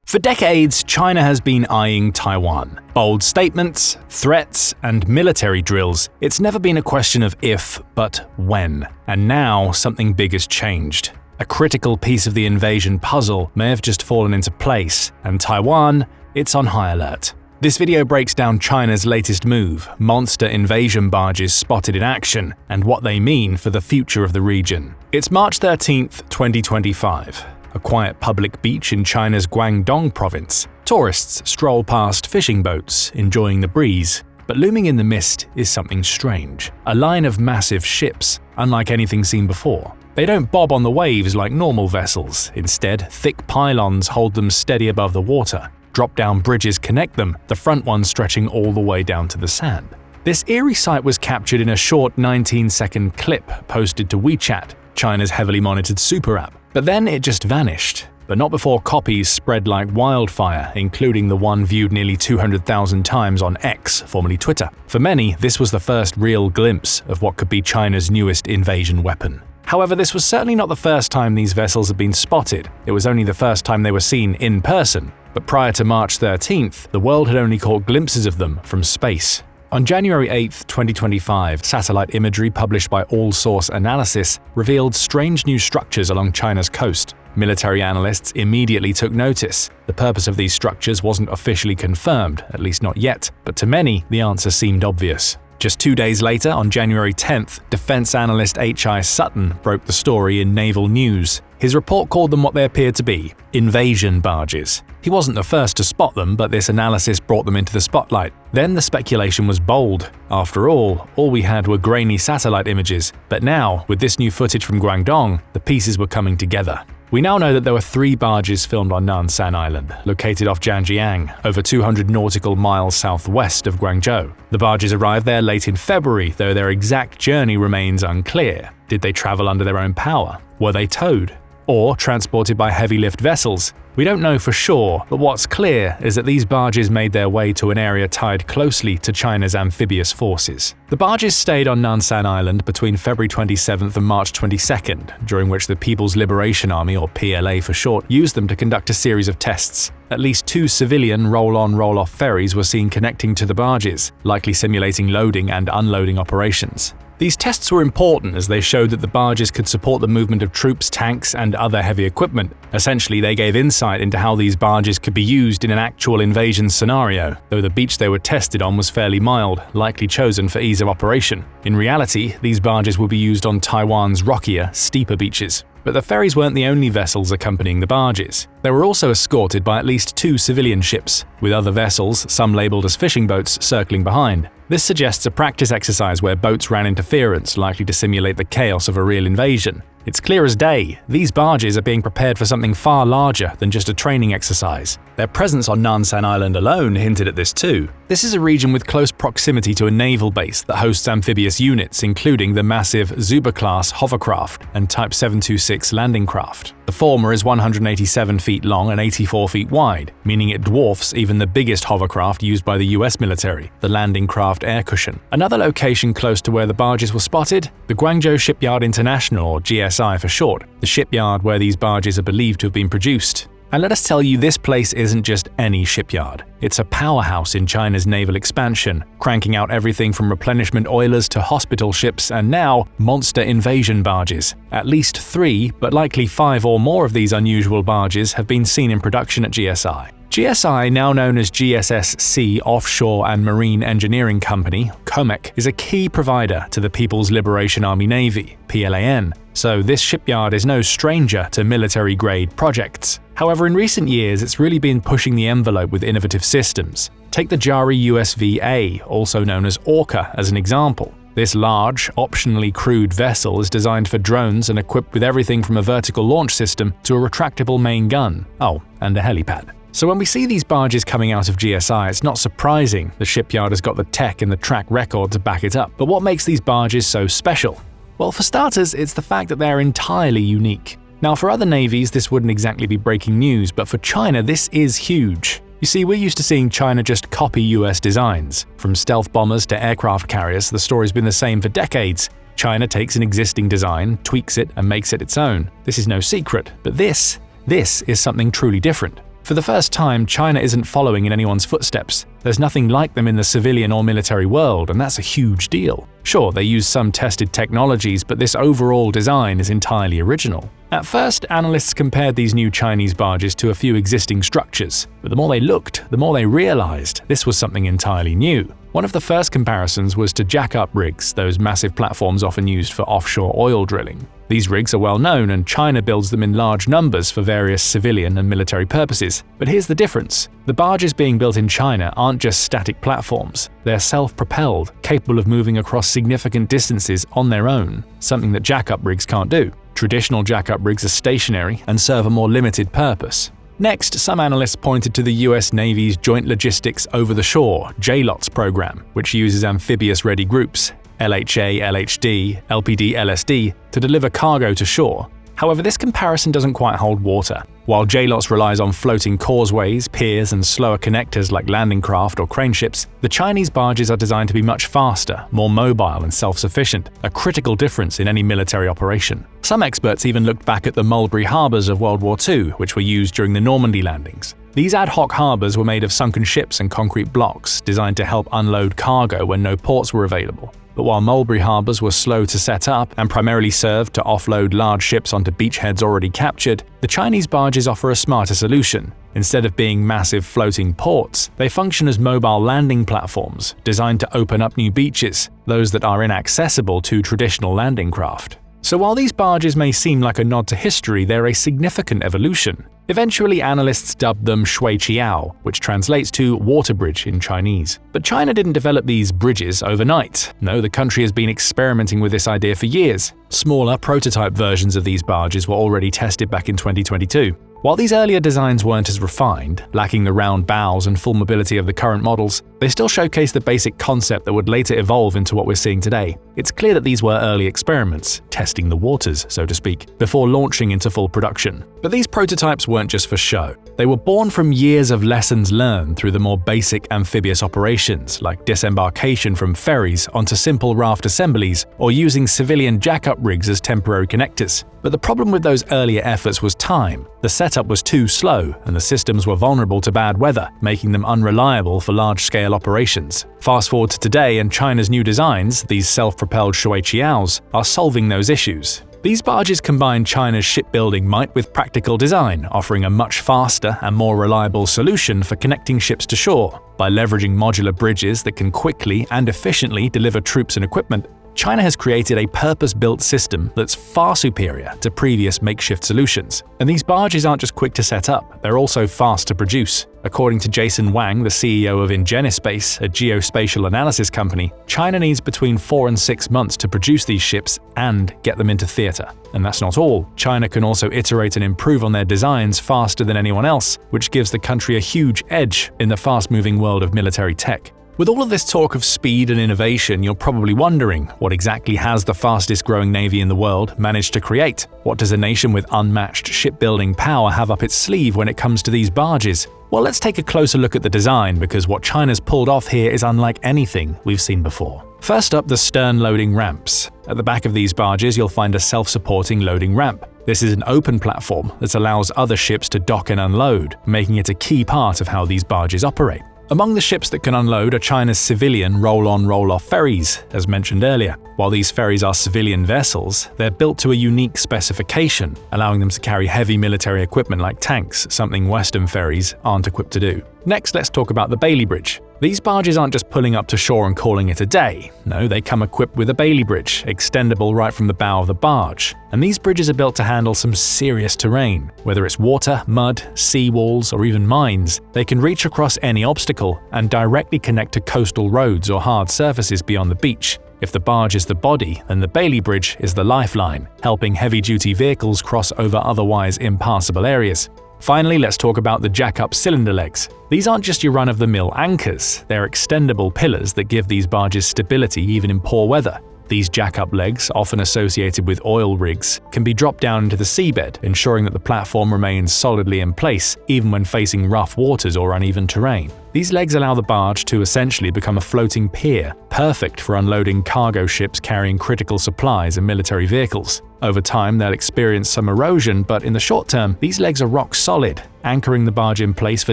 For decades, China has been eyeing Taiwan. Bold statements, threats, and military drills. It's never been a question of if, but when. And now, something big has changed. A critical piece of the invasion puzzle may have just fallen into place, and Taiwan, it's on high alert. This video breaks down China's latest move, monster invasion barges spotted in action, and what they mean for the future of the region. It's March 13th, 2025. A quiet public beach in China's Guangdong province. Tourists stroll past fishing boats, enjoying the breeze. But looming in the mist is something strange. A line of massive ships, unlike anything seen before. They don't bob on the waves like normal vessels. Instead, thick pylons hold them steady above the water. Drop-down bridges connect them, the front one stretching all the way down to the sand. This eerie sight was captured in a short 19-second clip posted to WeChat, China's heavily monitored super app. But then it just vanished. But not before copies spread like wildfire, including the one viewed nearly 200,000 times on X, formerly Twitter. For many, this was the first real glimpse of what could be China's newest invasion weapon. However, this was certainly not the first time these vessels had been spotted. It was only the first time they were seen in person. But prior to March 13th, the world had only caught glimpses of them from space. On January 8, 2025, satellite imagery published by All Source Analysis revealed strange new structures along China's coast. Military analysts immediately took notice. The purpose of these structures wasn't officially confirmed, at least not yet, but to many, the answer seemed obvious. Just 2 days later, on January 10th, defense analyst H.I. Sutton broke the story in Naval News. His report called them what they appeared to be: invasion barges. He wasn't the first to spot them, but this analysis brought them into the spotlight. Then the speculation was bold. After all we had were grainy satellite images. But now, with this new footage from Guangdong, the pieces were coming together. We now know that there were 3 barges filmed on Nansan Island, located off Zhangjiang, over 200 nautical miles southwest of Guangzhou. The barges arrived there late in February, though their exact journey remains unclear. Did they travel under their own power? Were they towed? Or transported by heavy lift vessels? We don't know for sure, but what's clear is that these barges made their way to an area tied closely to China's amphibious forces. The barges stayed on Nansan Island between February 27th and March 22nd, during which the People's Liberation Army, or PLA for short, used them to conduct a series of tests. At least 2 civilian roll-on, roll-off ferries were seen connecting to the barges, likely simulating loading and unloading operations. These tests were important as they showed that the barges could support the movement of troops, tanks, and other heavy equipment. Essentially, they gave insight into how these barges could be used in an actual invasion scenario, though the beach they were tested on was fairly mild, likely chosen for ease of operation. In reality, these barges would be used on Taiwan's rockier, steeper beaches. But the ferries weren't the only vessels accompanying the barges. They were also escorted by at least 2 civilian ships, with other vessels, some labeled as fishing boats, circling behind. This suggests a practice exercise where boats ran interference, likely to simulate the chaos of a real invasion. It's clear as day, these barges are being prepared for something far larger than just a training exercise. Their presence on Nansan Island alone hinted at this too. This is a region with close proximity to a naval base that hosts amphibious units, including the massive Zuba-class hovercraft and Type 726 landing craft. The former is 187 feet long and 84 feet wide, meaning it dwarfs even the biggest hovercraft used by the US military, the Landing Craft Air Cushion. Another location close to where the barges were spotted? The Guangzhou Shipyard International, or GSI for short, the shipyard where these barges are believed to have been produced. And let us tell you, this place isn't just any shipyard. It's a powerhouse in China's naval expansion, cranking out everything from replenishment oilers to hospital ships and now monster invasion barges. At least 3, but likely 5 or more of these unusual barges have been seen in production at GSI. GSI, now known as GSSC Offshore and Marine Engineering Company, COMEC, is a key provider to the People's Liberation Army Navy, PLAN, so this shipyard is no stranger to military-grade projects. However, in recent years, it's really been pushing the envelope with innovative systems. Take the Jari USV-A, also known as Orca, as an example. This large, optionally crewed vessel is designed for drones and equipped with everything from a vertical launch system to a retractable main gun. Oh, and a helipad. So when we see these barges coming out of GSI, it's not surprising the shipyard has got the tech and the track record to back it up. But what makes these barges so special? Well, for starters, it's the fact that they're entirely unique. Now, for other navies, this wouldn't exactly be breaking news, but for China, this is huge. You see, we're used to seeing China just copy US designs. From stealth bombers to aircraft carriers, the story's been the same for decades. China takes an existing design, tweaks it, and makes it its own. This is no secret, but this is something truly different. For the first time, China isn't following in anyone's footsteps. There's nothing like them in the civilian or military world, and that's a huge deal. Sure, they use some tested technologies, but this overall design is entirely original. At first, analysts compared these new Chinese barges to a few existing structures, but the more they looked, the more they realized this was something entirely new. One of the first comparisons was to jack-up rigs, those massive platforms often used for offshore oil drilling. These rigs are well known, and China builds them in large numbers for various civilian and military purposes. But here's the difference. The barges being built in China aren't just static platforms. They're self-propelled, capable of moving across significant distances on their own, something that jack-up rigs can't do. Traditional jack-up rigs are stationary and serve a more limited purpose. Next, some analysts pointed to the US Navy's Joint Logistics Over-the-Shore (JLOTS) program, which uses amphibious-ready groups LHA, LHD, LPD, LSD to deliver cargo to shore. However, this comparison doesn't quite hold water. While JLOTS relies on floating causeways, piers, and slower connectors like landing craft or crane ships, the Chinese barges are designed to be much faster, more mobile, and self-sufficient, a critical difference in any military operation. Some experts even looked back at the Mulberry harbors of World War II, which were used during the Normandy landings. These ad hoc harbors were made of sunken ships and concrete blocks, designed to help unload cargo when no ports were available. But while Mulberry harbors were slow to set up and primarily served to offload large ships onto beachheads already captured, the Chinese barges offer a smarter solution. Instead of being massive floating ports, they function as mobile landing platforms, designed to open up new beaches, those that are inaccessible to traditional landing craft. So while these barges may seem like a nod to history, they're a significant evolution. Eventually, analysts dubbed them shuiqiao, which translates to water bridge in Chinese. But China didn't develop these bridges overnight. No, the country has been experimenting with this idea for years. Smaller, prototype versions of these barges were already tested back in 2022. While these earlier designs weren't as refined, lacking the round bows and full mobility of the current models, they still showcase the basic concept that would later evolve into what we're seeing today. It's clear that these were early experiments, testing the waters, so to speak, before launching into full production. But these prototypes weren't just for show. They were born from years of lessons learned through the more basic amphibious operations, like disembarkation from ferries onto simple raft assemblies, or using civilian jack-up rigs as temporary connectors. But the problem with those earlier efforts was time. The setup was too slow, and the systems were vulnerable to bad weather, making them unreliable for large-scale operations. Fast forward to today, and China's new designs, these self-propelled shuiqiaos, are solving those issues. These barges combine China's shipbuilding might with practical design, offering a much faster and more reliable solution for connecting ships to shore. By leveraging modular bridges that can quickly and efficiently deliver troops and equipment, China has created a purpose-built system that's far superior to previous makeshift solutions. And these barges aren't just quick to set up, they're also fast to produce. According to Jason Wang, the CEO of Ingenispace, a geospatial analysis company, China needs between 4 and 6 months to produce these ships and get them into theater. And that's not all. China can also iterate and improve on their designs faster than anyone else, which gives the country a huge edge in the fast-moving world of military tech. With all of this talk of speed and innovation, you're probably wondering, what exactly has the fastest-growing navy in the world managed to create? What does a nation with unmatched shipbuilding power have up its sleeve when it comes to these barges? Well, let's take a closer look at the design, because what China's pulled off here is unlike anything we've seen before. First up, the stern loading ramps. At the back of these barges, you'll find a self-supporting loading ramp. This is an open platform that allows other ships to dock and unload, making it a key part of how these barges operate. Among the ships that can unload are China's civilian roll-on, roll-off ferries, as mentioned earlier. While these ferries are civilian vessels, they're built to a unique specification, allowing them to carry heavy military equipment like tanks, something Western ferries aren't equipped to do. Next, let's talk about the Bailey Bridge. These barges aren't just pulling up to shore and calling it a day. No, they come equipped with a Bailey Bridge, extendable right from the bow of the barge. And these bridges are built to handle some serious terrain. Whether it's water, mud, sea walls, or even mines, they can reach across any obstacle and directly connect to coastal roads or hard surfaces beyond the beach. If the barge is the body, then the Bailey Bridge is the lifeline, helping heavy-duty vehicles cross over otherwise impassable areas. Finally, let's talk about the jack-up cylinder legs. These aren't just your run-of-the-mill anchors, they're extendable pillars that give these barges stability even in poor weather. These jack-up legs, often associated with oil rigs, can be dropped down into the seabed, ensuring that the platform remains solidly in place even when facing rough waters or uneven terrain. These legs allow the barge to essentially become a floating pier, perfect for unloading cargo ships carrying critical supplies and military vehicles. Over time, they'll experience some erosion, but in the short term, these legs are rock solid, anchoring the barge in place for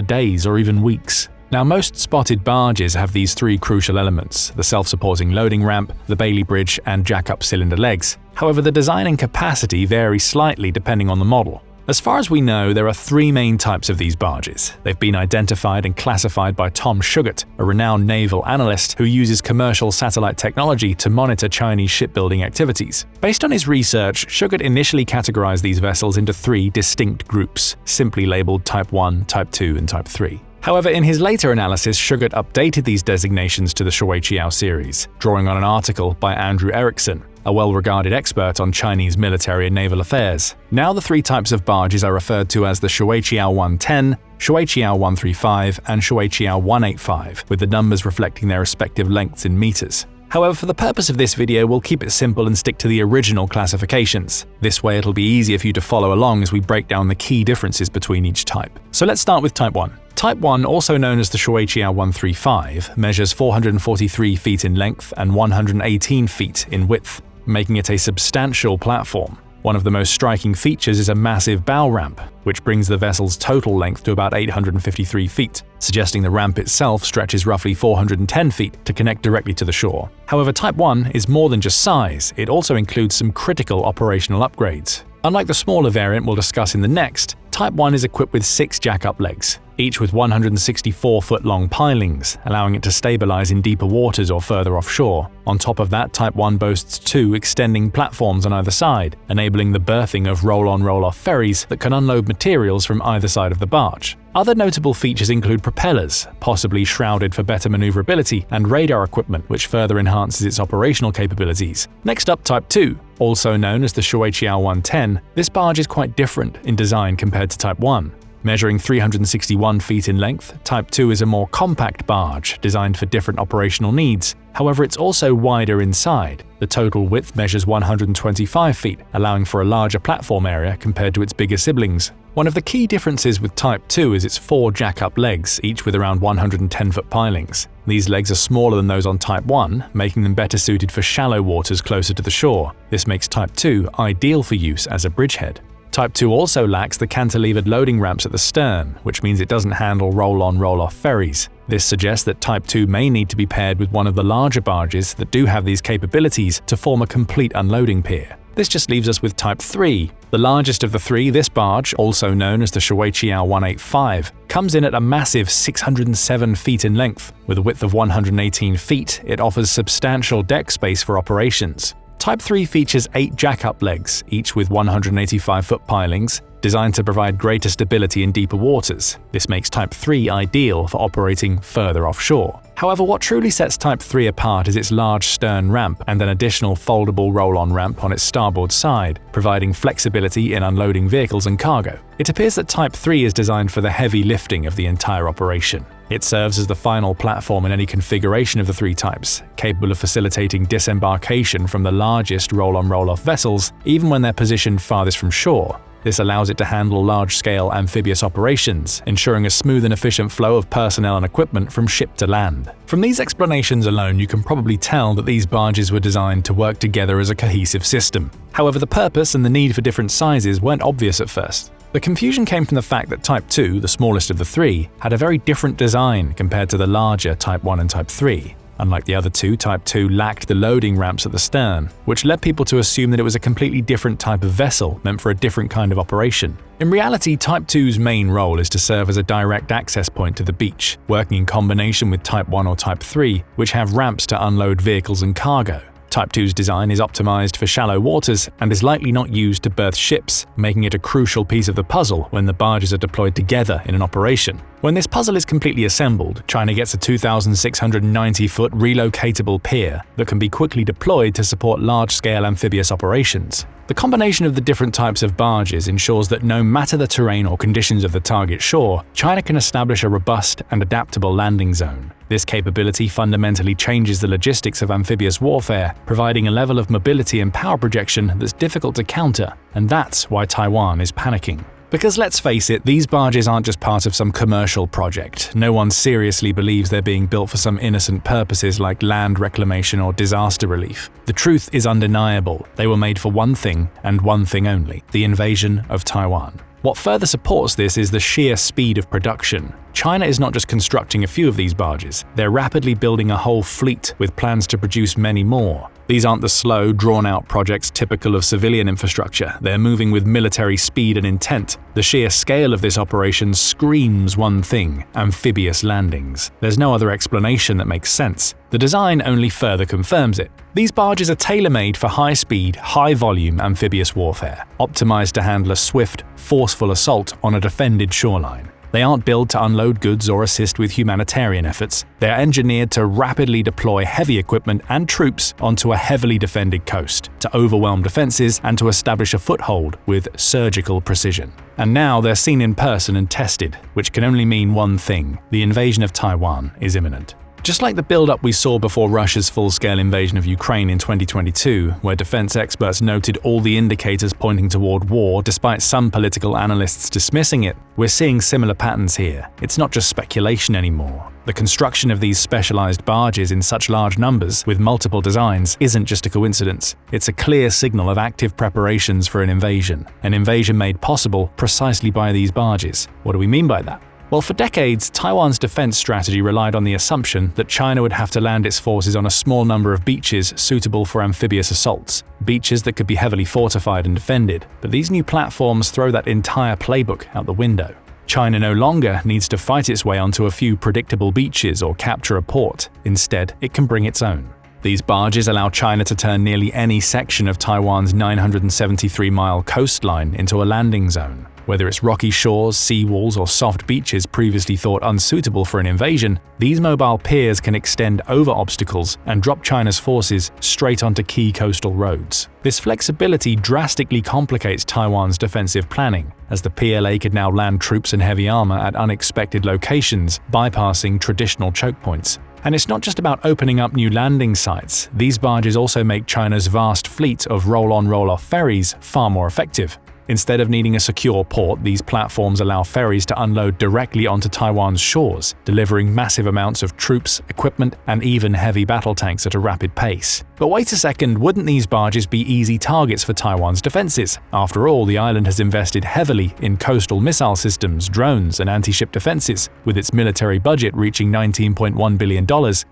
days or even weeks. Now, most spotted barges have these three crucial elements: the self-supporting loading ramp, the Bailey bridge, and jack-up cylinder legs. However, the design and capacity vary slightly depending on the model. As far as we know, there are three main types of these barges. They've been identified and classified by Tom Shughart, a renowned naval analyst who uses commercial satellite technology to monitor Chinese shipbuilding activities. Based on his research, Shughart initially categorized these vessels into three distinct groups, simply labeled Type 1, Type 2, and Type 3. However, in his later analysis, Shughart updated these designations to the Shuiqiao series, drawing on an article by Andrew Erickson, a well-regarded expert on Chinese military and naval affairs. Now the three types of barges are referred to as the Shuiqiao 110, Shuiqiao 135, and Shuiqiao 185, with the numbers reflecting their respective lengths in meters. However, for the purpose of this video, we'll keep it simple and stick to the original classifications. This way it'll be easier for you to follow along as we break down the key differences between each type. So let's start with Type 1. Type 1, also known as the Shuiqiao 135, measures 443 feet in length and 118 feet in width, making it a substantial platform. One of the most striking features is a massive bow ramp, which brings the vessel's total length to about 853 feet, suggesting the ramp itself stretches roughly 410 feet to connect directly to the shore. However, Type 1 is more than just size, it also includes some critical operational upgrades. Unlike the smaller variant we'll discuss in the next, Type 1 is equipped with 6 jack-up legs, each with 164-foot-long pilings, allowing it to stabilize in deeper waters or further offshore. On top of that, Type 1 boasts 2 extending platforms on either side, enabling the berthing of roll-on roll-off ferries that can unload materials from either side of the barge. Other notable features include propellers, possibly shrouded for better maneuverability, and radar equipment, which further enhances its operational capabilities. Next up, Type 2. Also known as the Shuiqiao 110, this barge is quite different in design compared to Type 1. Measuring 361 feet in length, Type 2 is a more compact barge designed for different operational needs. However, it's also wider inside. The total width measures 125 feet, allowing for a larger platform area compared to its bigger siblings. One of the key differences with Type 2 is its 4 jack-up legs, each with around 110-foot pilings. These legs are smaller than those on Type 1, making them better suited for shallow waters closer to the shore. This makes Type 2 ideal for use as a bridgehead. Type 2 also lacks the cantilevered loading ramps at the stern, which means it doesn't handle roll-on roll-off ferries. This suggests that Type 2 may need to be paired with one of the larger barges that do have these capabilities to form a complete unloading pier. This just leaves us with Type 3. The largest of the three, this barge, also known as the Shuiqiao 185, comes in at a massive 607 feet in length. With a width of 118 feet, it offers substantial deck space for operations. Type 3 features 8 jack-up legs, each with 185-foot pilings, designed to provide greater stability in deeper waters. This makes Type 3 ideal for operating further offshore. However, what truly sets Type 3 apart is its large stern ramp and an additional foldable roll-on ramp on its starboard side, providing flexibility in unloading vehicles and cargo. It appears that Type 3 is designed for the heavy lifting of the entire operation. It serves as the final platform in any configuration of the three types, capable of facilitating disembarkation from the largest roll-on roll-off vessels, even when they're positioned farthest from shore. This allows it to handle large-scale amphibious operations, ensuring a smooth and efficient flow of personnel and equipment from ship to land. From these explanations alone, you can probably tell that these barges were designed to work together as a cohesive system. However, the purpose and the need for different sizes weren't obvious at first. The confusion came from the fact that Type 2, the smallest of the three, had a very different design compared to the larger Type 1 and Type 3. Unlike the other two, Type 2 lacked the loading ramps at the stern, which led people to assume that it was a completely different type of vessel meant for a different kind of operation. In reality, Type 2's main role is to serve as a direct access point to the beach, working in combination with Type 1 or Type 3, which have ramps to unload vehicles and cargo. Type 2's design is optimized for shallow waters and is likely not used to berth ships, making it a crucial piece of the puzzle when the barges are deployed together in an operation. When this puzzle is completely assembled, China gets a 2,690-foot relocatable pier that can be quickly deployed to support large-scale amphibious operations. The combination of the different types of barges ensures that no matter the terrain or conditions of the target shore, China can establish a robust and adaptable landing zone. This capability fundamentally changes the logistics of amphibious warfare, providing a level of mobility and power projection that's difficult to counter, and that's why Taiwan is panicking. Because let's face it, these barges aren't just part of some commercial project. No one seriously believes they're being built for some innocent purposes like land reclamation or disaster relief. The truth is undeniable. They were made for one thing and one thing only: the invasion of Taiwan. What further supports this is the sheer speed of production. China is not just constructing a few of these barges, they're rapidly building a whole fleet with plans to produce many more. These aren't the slow, drawn-out projects typical of civilian infrastructure. They're moving with military speed and intent. The sheer scale of this operation screams one thing: amphibious landings. There's no other explanation that makes sense. The design only further confirms it. These barges are tailor-made for high-speed, high-volume amphibious warfare, optimized to handle a swift, forceful assault on a defended shoreline. They aren't built to unload goods or assist with humanitarian efforts. They're engineered to rapidly deploy heavy equipment and troops onto a heavily defended coast, to overwhelm defenses and to establish a foothold with surgical precision. And now they're seen in person and tested, which can only mean one thing: the invasion of Taiwan is imminent. Just like the build-up we saw before Russia's full-scale invasion of Ukraine in 2022, where defense experts noted all the indicators pointing toward war despite some political analysts dismissing it, we're seeing similar patterns here. It's not just speculation anymore. The construction of these specialized barges in such large numbers, with multiple designs, isn't just a coincidence. It's a clear signal of active preparations for an invasion made possible precisely by these barges. What do we mean by that? Well, for decades, Taiwan's defense strategy relied on the assumption that China would have to land its forces on a small number of beaches suitable for amphibious assaults, beaches that could be heavily fortified and defended. But these new platforms throw that entire playbook out the window. China no longer needs to fight its way onto a few predictable beaches or capture a port. Instead, it can bring its own. These barges allow China to turn nearly any section of Taiwan's 973-mile coastline into a landing zone. Whether it's rocky shores, seawalls, or soft beaches previously thought unsuitable for an invasion, these mobile piers can extend over obstacles and drop China's forces straight onto key coastal roads. This flexibility drastically complicates Taiwan's defensive planning, as the PLA could now land troops and heavy armor at unexpected locations, bypassing traditional choke points. And it's not just about opening up new landing sites. These barges also make China's vast fleet of roll-on, roll-off ferries far more effective. Instead of needing a secure port, these platforms allow ferries to unload directly onto Taiwan's shores, delivering massive amounts of troops, equipment, and even heavy battle tanks at a rapid pace. But wait a second, wouldn't these barges be easy targets for Taiwan's defenses? After all, the island has invested heavily in coastal missile systems, drones, and anti-ship defenses, with its military budget reaching $19.1 billion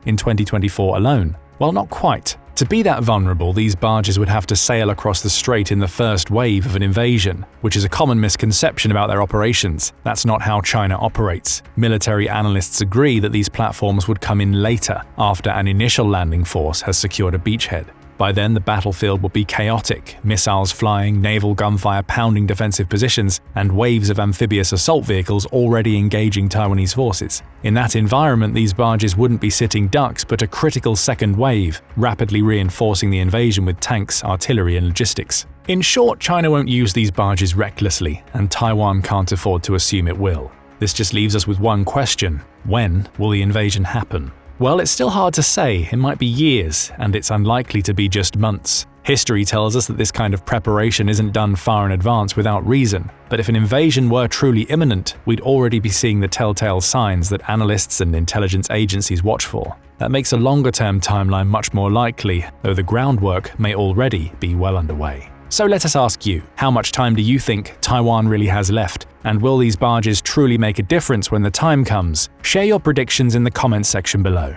in 2024 alone. Well, not quite. To be that vulnerable, these barges would have to sail across the strait in the first wave of an invasion, which is a common misconception about their operations. That's not how China operates. Military analysts agree that these platforms would come in later, after an initial landing force has secured a beachhead. By then, the battlefield will be chaotic, missiles flying, naval gunfire pounding defensive positions, and waves of amphibious assault vehicles already engaging Taiwanese forces. In that environment, these barges wouldn't be sitting ducks, but a critical second wave, rapidly reinforcing the invasion with tanks, artillery, and logistics. In short, China won't use these barges recklessly, and Taiwan can't afford to assume it will. This just leaves us with one question: when will the invasion happen? Well, it's still hard to say. It might be years, and it's unlikely to be just months. History tells us that this kind of preparation isn't done far in advance without reason. But if an invasion were truly imminent, we'd already be seeing the telltale signs that analysts and intelligence agencies watch for. That makes a longer-term timeline much more likely, though the groundwork may already be well underway. So let us ask you, how much time do you think Taiwan really has left? And will these barges truly make a difference when the time comes? Share your predictions in the comments section below.